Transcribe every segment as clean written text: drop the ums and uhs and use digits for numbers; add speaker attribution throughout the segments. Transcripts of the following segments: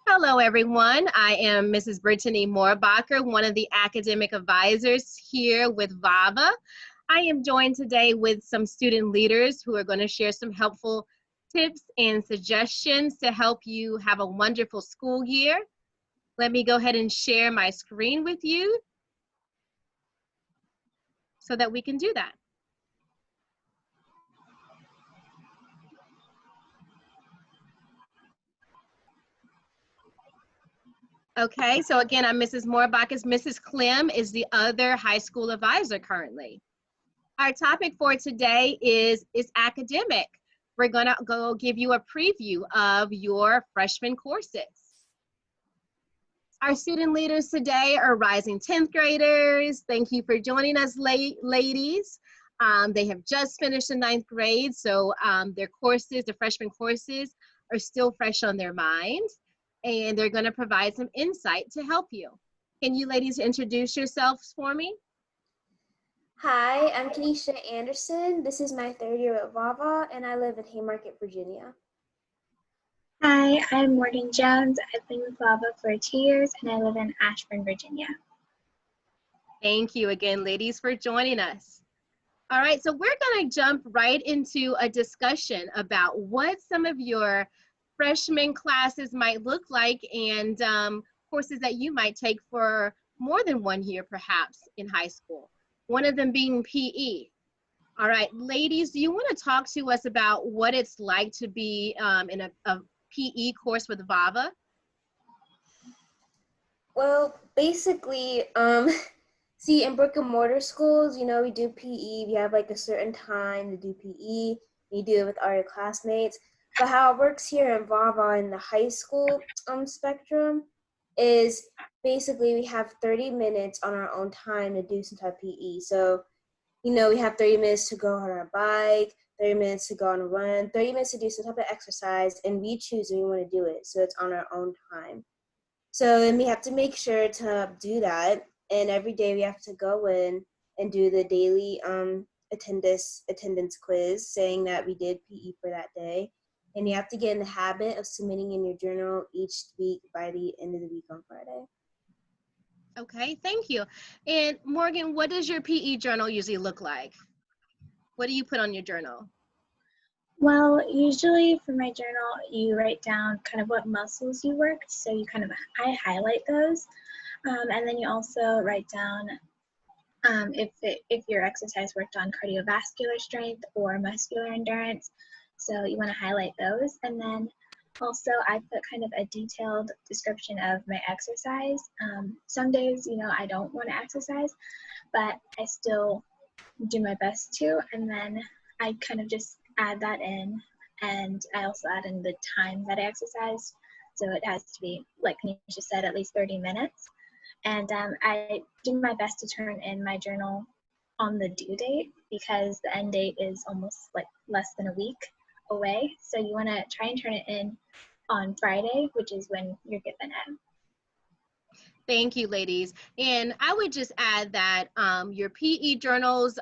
Speaker 1: Hello, everyone. I am Mrs. Brittany Moorbacher, one of the academic advisors here with VAVA. I am joined today with some student leaders who are going to share some helpful tips and suggestions to help you have a wonderful school year. Let me go ahead and share my screen with you so that we can do that. Okay, so again, I'm Mrs. Moorbach. Mrs. Clem is the other high school advisor currently. Our topic for today is academic. We're gonna go give you a preview of your freshman courses. Our student leaders today are rising 10th graders. Thank you for joining us, ladies. They have just finished the 9th grade, so their courses, the freshman courses, are still fresh on their minds, and they're gonna provide some insight to help you. Can you ladies introduce yourselves for me?
Speaker 2: Hi, I'm Kenisha Anderson. This is my third year at VAVA, and I live in Haymarket, Virginia.
Speaker 3: Hi, I'm Morgan Jones. I've been with VAVA for 2 years, and I live in Ashburn, Virginia.
Speaker 1: Thank you again, ladies, for joining us. All right, so we're gonna jump right into a discussion about what some of your freshman classes might look like and courses that you might take for more than 1 year, perhaps, in high school. One of them being PE. All right, ladies, do you want to talk to us about what it's like to be in a PE course with VAVA?
Speaker 2: Well, basically, see, in brick and mortar schools, you know, we do PE. We have like a certain time to do PE. You do it with all your classmates. But how it works here in VAVA in the high school spectrum is basically we have 30 minutes on our own time to do some type of PE. So, you know, we have 30 minutes to go on our bike, 30 minutes to go on a run, 30 minutes to do some type of exercise, and we choose when we want to do it. So it's on our own time. So then we have to make sure to do that. And every day we have to go in and do the daily attendance quiz saying that we did PE for that day. And you have to get in the habit of submitting in your journal each week by the end of the week on Friday.
Speaker 1: Okay, thank you. And Morgan, what does your PE journal usually look like? What do you put on your journal?
Speaker 3: Well, usually for my journal, you write down kind of what muscles you worked. So I highlight those. And then you also write down if your exercise worked on cardiovascular strength or muscular endurance. So you want to highlight those. And then also I put kind of a detailed description of my exercise. Some days, you know, I don't want to exercise, but I still do my best to. And then I kind of just add that in. And I also add in the time that I exercised. So it has to be, like Kanisha said, at least 30 minutes. And I do my best to turn in my journal on the due date because the end date is almost like less than a week away. So you want to try and turn it in on Friday, which is when you're given it.
Speaker 1: Thank you, ladies. And I would just add that your PE journals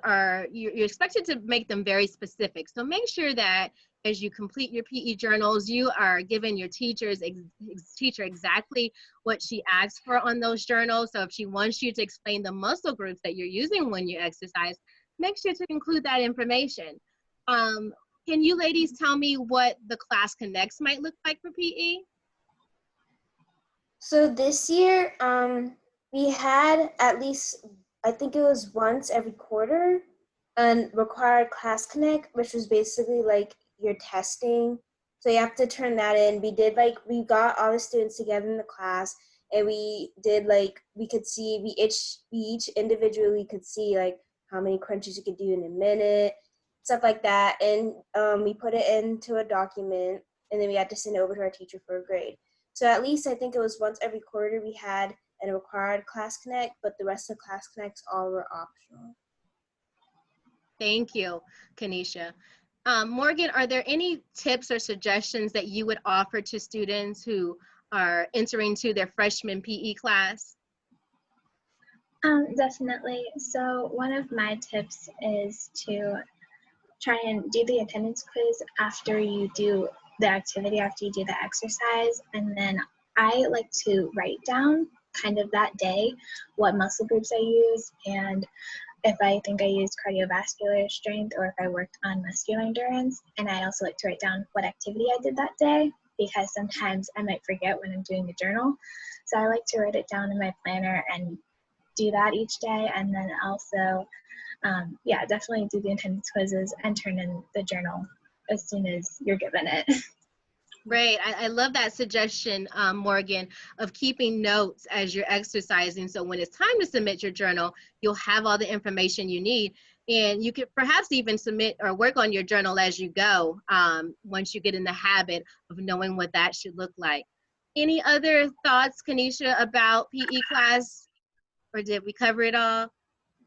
Speaker 1: you're expected to make them very specific. So make sure that as you complete your PE journals, you are giving your teacher exactly what she asked for on those journals. So if she wants you to explain the muscle groups that you're using when you exercise, make sure to include that information. Can you ladies tell me what the class connects might look like for PE?
Speaker 2: So this year, we had at least, I think it was once every quarter, a required class connect, which was basically like your testing. So you have to turn that in. We got all the students together in the class, and we each individually could see like how many crunches you could do in a minute, stuff like that. And we put it into a document, and then we had to send it over to our teacher for a grade. So at least I think it was once every quarter we had a required class connect, but the rest of the class connects all were optional.
Speaker 1: Thank you, Kanisha. Morgan, are there any tips or suggestions that you would offer to students who are entering to their freshman PE class?
Speaker 3: Definitely. So one of my tips is to try and do the attendance quiz after you do the activity, after you do the exercise. And then I like to write down kind of that day what muscle groups I use, and if I think I used cardiovascular strength or if I worked on muscular endurance. And I also like to write down what activity I did that day, because sometimes I might forget when I'm doing the journal. So I like to write it down in my planner and do that each day. And then also, yeah, definitely do the attendance quizzes and turn in the journal as soon as you're given it.
Speaker 1: Great. I love that suggestion, Morgan, of keeping notes as you're exercising. So when it's time to submit your journal, you'll have all the information you need. And you could perhaps even submit or work on your journal as you go, once you get in the habit of knowing what that should look like. Any other thoughts, Kanisha, about PE class? Or did we cover it all?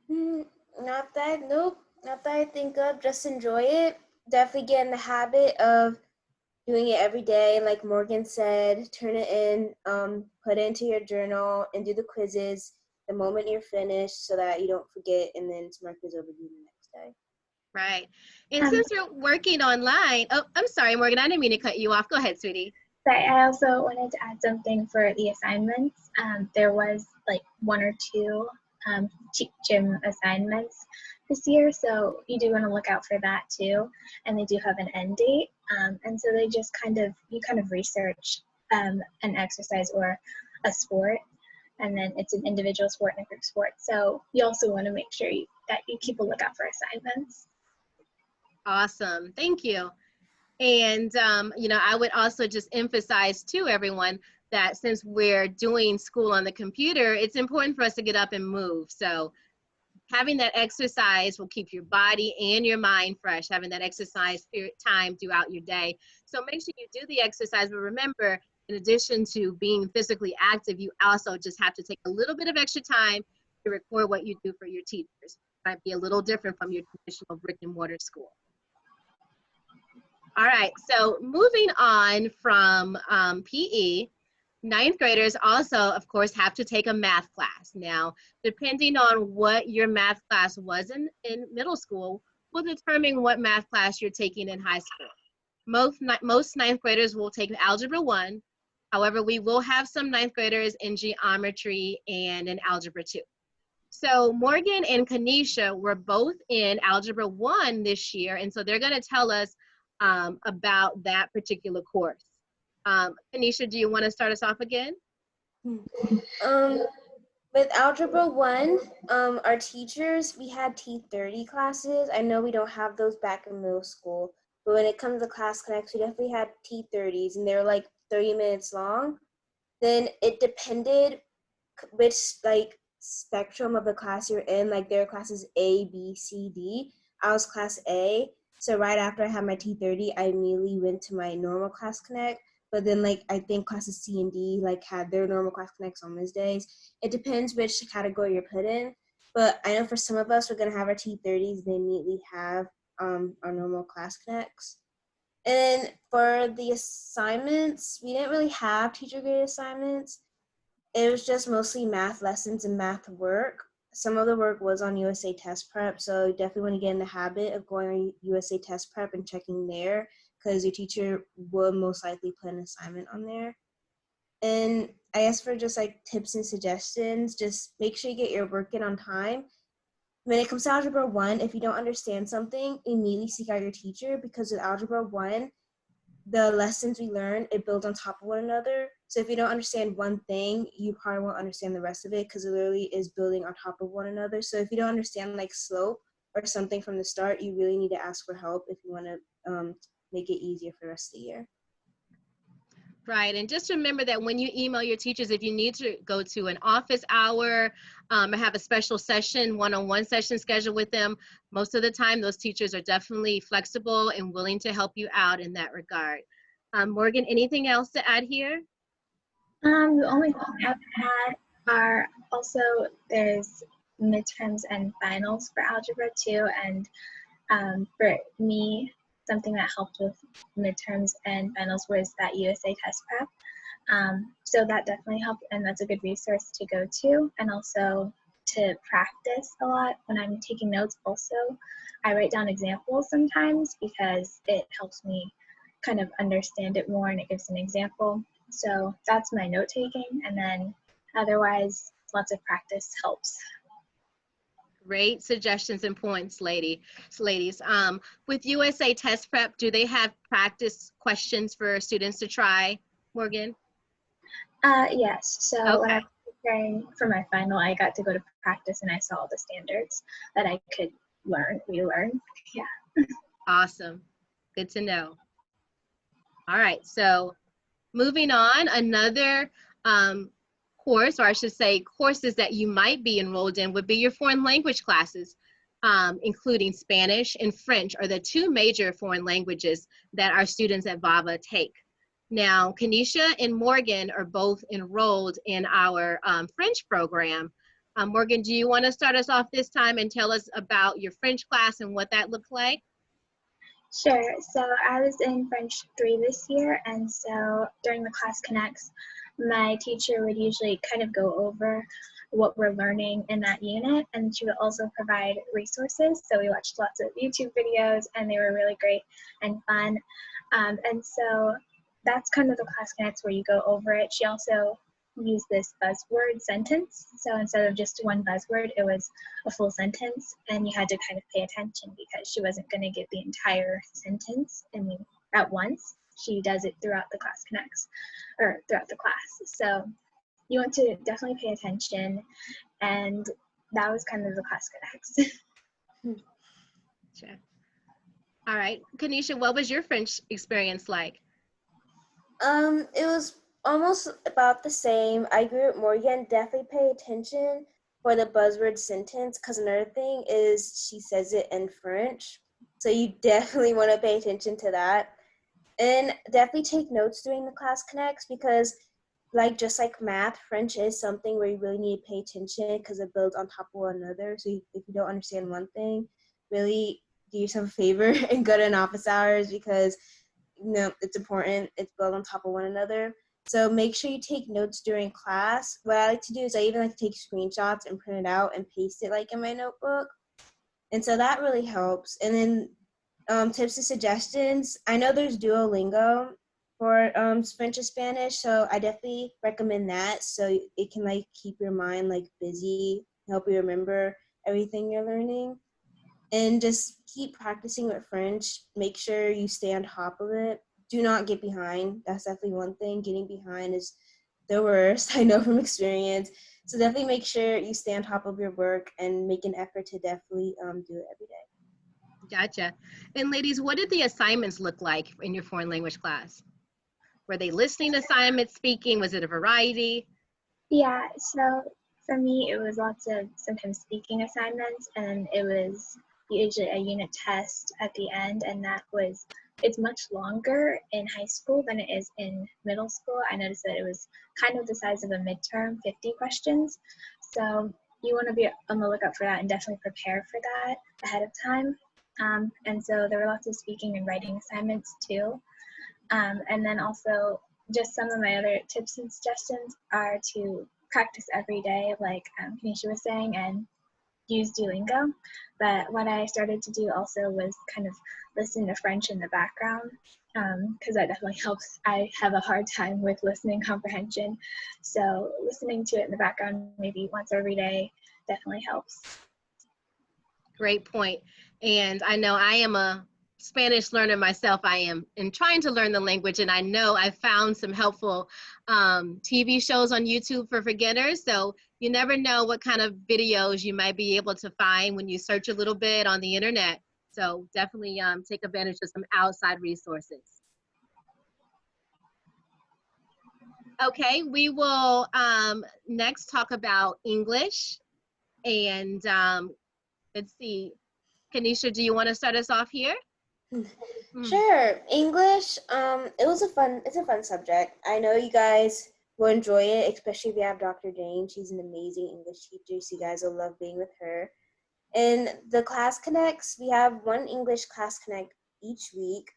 Speaker 2: Not that, nope. Not that I think of. Just enjoy it. Definitely get in the habit of doing it every day. Like Morgan said, turn it in, put it into your journal, and do the quizzes the moment you're finished so that you don't forget, and then it's marked as overdue the next day.
Speaker 1: Right. And since you're working online, oh, I'm sorry, Morgan, I didn't mean to cut you off. Go ahead, sweetie.
Speaker 3: But I also wanted to add something for the assignments. There was like 1 or 2 cheat gym assignments this year, so you do want to look out for that too. And they do have an end date, and so they just you kind of research an exercise or a sport, and then it's an individual sport and a group sport. So you also want to make sure that you keep a lookout for assignments.
Speaker 1: Awesome. Thank you. And, you know, I would also just emphasize to everyone that since we're doing school on the computer, it's important for us to get up and move. So having that exercise will keep your body and your mind fresh, having that exercise time throughout your day. So make sure you do the exercise, but remember, in addition to being physically active, you also just have to take a little bit of extra time to record what you do for your teachers. It might be a little different from your traditional brick and mortar school. All right, so moving on from PE, ninth graders also, of course, have to take a math class. Now, depending on what your math class was in middle school, will determine what math class you're taking in high school. Most ninth graders will take Algebra 1. However, we will have some ninth graders in geometry and in Algebra 2. So Morgan and Kanisha were both in Algebra 1 this year, and so they're going to tell us about that particular course. Kanisha, do you want to start us off again?
Speaker 2: With Algebra 1, our teachers, we had T30 classes. I know we don't have those back in middle school, but when it comes to Class Connects, we definitely had T30s, and they were like 30 minutes long. Then it depended which like spectrum of the class you're in. Like there are classes A, B, C, D. I was class A. So right after I had my T30, I immediately went to my normal Class Connect. But then like I think classes C and D like had their normal Class Connects on those days. It depends which category you're put in. But I know for some of us, we're gonna have our T30s. They immediately have our normal Class Connects. And for the assignments, we didn't really have teacher graded assignments. It was just mostly math lessons and math work. Some of the work was on USA Test Prep, so you definitely want to get in the habit of going on USA Test Prep and checking there, because your teacher will most likely put an assignment on there. And I guess for just like tips and suggestions, just make sure you get your work in on time. When it comes to Algebra 1, if you don't understand something, immediately seek out your teacher, because with Algebra 1, the lessons we learn, it builds on top of one another. So if you don't understand one thing, you probably won't understand the rest of it, because it literally is building on top of one another. So if you don't understand like slope or something from the start, you really need to ask for help if you want to make it easier for the rest of the year.
Speaker 1: Right, and just remember that when you email your teachers, if you need to go to an office hour or have a special session, one-on-one session scheduled with them, most of the time those teachers are definitely flexible and willing to help you out in that regard. Morgan, anything else to add here?
Speaker 3: The only thing I've had are also there's midterms and finals for Algebra 2, and for me, something that helped with midterms and finals was that USA Test Prep. So that definitely helped, and that's a good resource to go to, and also to practice a lot. When I'm taking notes also, I write down examples sometimes because it helps me kind of understand it more and it gives an example. So that's my note taking, and then otherwise lots of practice helps.
Speaker 1: Great suggestions and points, ladies. With USA Test Prep, do they have practice questions for students to try, Morgan?
Speaker 3: Yes, so when I
Speaker 1: Okay,
Speaker 3: was preparing for my final, I got to go to practice and I saw the standards that I could relearn. Yeah.
Speaker 1: awesome. Good to know. All right, so moving on, another course, or I should say courses that you might be enrolled in would be your foreign language classes, including Spanish and French are the two major foreign languages that our students at VAVA take. Now, Kanisha and Morgan are both enrolled in our French program. Morgan, do you want to start us off this time and tell us about your French class and what that looks like?
Speaker 3: Sure. So I was in French 3 this year, and so during the class connects, my teacher would usually kind of go over what we're learning in that unit, and she would also provide resources. So we watched lots of YouTube videos, and they were really great and fun. And so that's kind of the class connects where you go over it. She also used this buzzword sentence. So instead of just one buzzword, it was a full sentence, and you had to kind of pay attention because she wasn't going to give the entire sentence at once. She does it throughout the class connects, or throughout the class. So you want to definitely pay attention, and that was kind of the class connects.
Speaker 1: Sure. All right, Kanisha, what was your French experience like?
Speaker 2: It was almost about the same. I agree with Morgan. Definitely pay attention for the buzzword sentence, because another thing is she says it in French. So you definitely want to pay attention to that. And definitely take notes during the class connects, because just like math, French is something where you really need to pay attention because it builds on top of one another. So if you don't understand one thing, really do yourself a favor and go to an office hours, because it's important. It's built on top of one another. So make sure you take notes during class. What I like to do is I even like to take screenshots and print it out and paste it in my notebook. And so that really helps. And then tips and suggestions. I know there's Duolingo for French and Spanish, so I definitely recommend that. So it can keep your mind busy, help you remember everything you're learning. And just keep practicing with French. Make sure you stay on top of it. Do not get behind. That's definitely one thing. Getting behind is the worst. I know from experience. So definitely make sure you stay on top of your work and make an effort to definitely do it every day.
Speaker 1: Gotcha. And ladies, what did the assignments look like in your foreign language class? Were they listening assignments, speaking? Was it a variety?
Speaker 3: Yeah, so for me, it was lots of sometimes speaking assignments, and it was usually a unit test at the end, and it's much longer in high school than it is in middle school. I noticed that it was kind of the size of a midterm, 50 questions. So you want to be on the lookout for that and definitely prepare for that ahead of time. And so there were lots of speaking and writing assignments too. And then also just some of my other tips and suggestions are to practice every day, like Kanisha was saying, and use Duolingo. But what I started to do also was kind of listen to French in the background, because that definitely helps. I have a hard time with listening comprehension. So listening to it in the background maybe once every day definitely helps.
Speaker 1: Great point. And I know I am a Spanish learner myself. I am in trying to learn the language, and I know I found some helpful TV shows on YouTube for beginners. So you never know what kind of videos you might be able to find when you search a little bit on the internet. So definitely take advantage of some outside resources. Okay, we will next talk about English. And let's see, Kanisha, do you want to start us off here?
Speaker 2: Sure. English, it's a fun subject. I know you guys will enjoy it, especially if you have Dr. Jane. She's an amazing English teacher, so you guys will love being with her. In the class connects, we have one English class connect each week,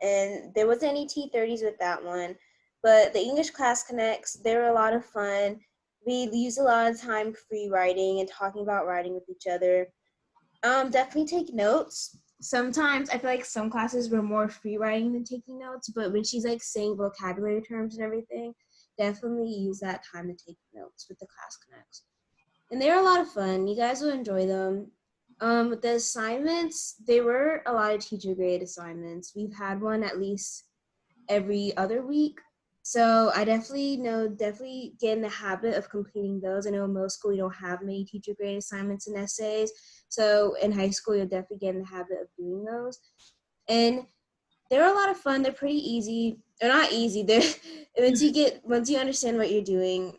Speaker 2: and there wasn't any T30s with that one, but the English class connects, they were a lot of fun. We used a lot of time free writing and talking about writing with each other. Definitely take notes. sometimes I feel like some classes were more free writing than taking notes, but when she's like saying vocabulary terms and everything, definitely use that time to take notes with the class connects. And they're a lot of fun. You guys will enjoy them. With the assignments, they were a lot of teacher grade assignments. We've had one at least every other week. So I definitely get in the habit of completing those. I know in middle school you don't have many teacher grade assignments and essays. So in high school you'll definitely get in the habit of doing those. And they're a lot of fun. They're pretty easy. They're not easy. They're once you understand what you're doing,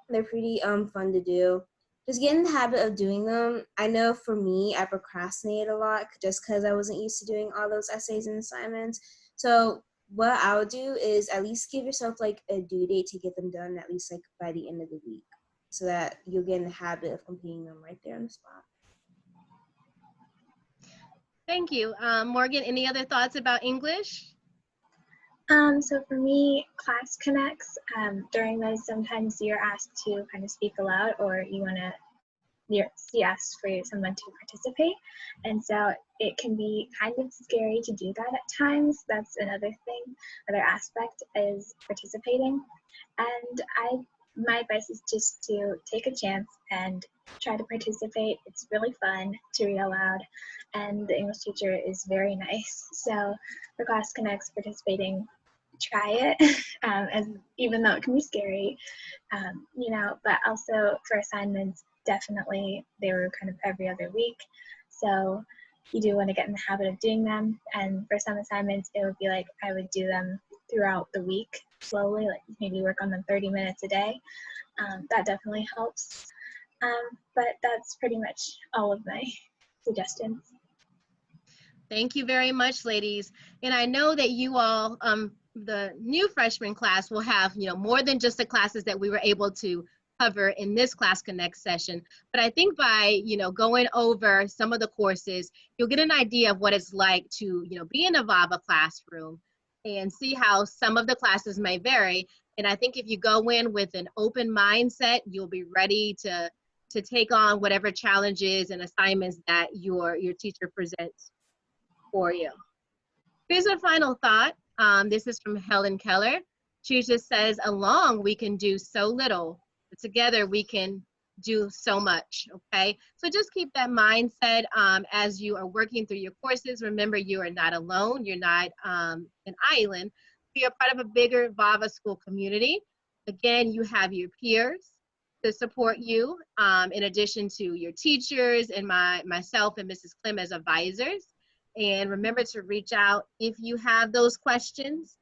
Speaker 2: they're pretty fun to do. Just get in the habit of doing them. I know for me, I procrastinated a lot just because I wasn't used to doing all those essays and assignments. So what I would do is at least give yourself like a due date to get them done at least like by the end of the week, so that you'll get in the habit of completing them right there on the spot.
Speaker 1: Thank you. Morgan, any other thoughts about English?
Speaker 3: So for me, class connects, during those, sometimes you're asked to kind of speak aloud, or you're asked for someone to participate. And so it can be kind of scary to do that at times. That's another aspect is participating. And my advice is just to take a chance and try to participate. It's really fun to read aloud, and the English teacher is very nice. So for Class Connects, participating, try it, even though it can be scary, but also for assignments, definitely they were kind of every other week. So you do want to get in the habit of doing them. And for some assignments, it would be like I would do them throughout the week slowly, like maybe work on them 30 minutes a day. That definitely helps. But that's pretty much all of my suggestions.
Speaker 1: Thank you very much, ladies. And I know that you all, the new freshman class will have, more than just the classes that we were able to cover in this Class Connect session. But I think by, going over some of the courses, you'll get an idea of what it's like to, be in a VAVA classroom and see how some of the classes may vary. And I think if you go in with an open mindset, you'll be ready to take on whatever challenges and assignments that your teacher presents for you. Here's a final thought. This is from Helen Keller. She just says, alone we can do so little, but together we can do so much, okay? So just keep that mindset as you are working through your courses. Remember, you are not alone. You're not an island. You're part of a bigger VAVA school community. Again, you have your peers to support you, in addition to your teachers and myself and Mrs. Clem as advisors. And remember to reach out if you have those questions.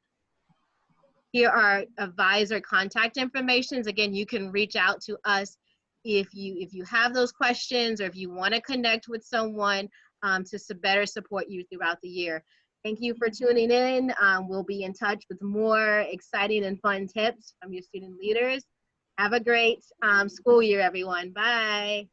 Speaker 1: Here are advisor contact informations. Again, you can reach out to us if you have those questions, or if you want to connect with someone to better support you throughout the year. Thank you for tuning in. We'll be in touch with more exciting and fun tips from your student leaders. Have a great school year, everyone. Bye.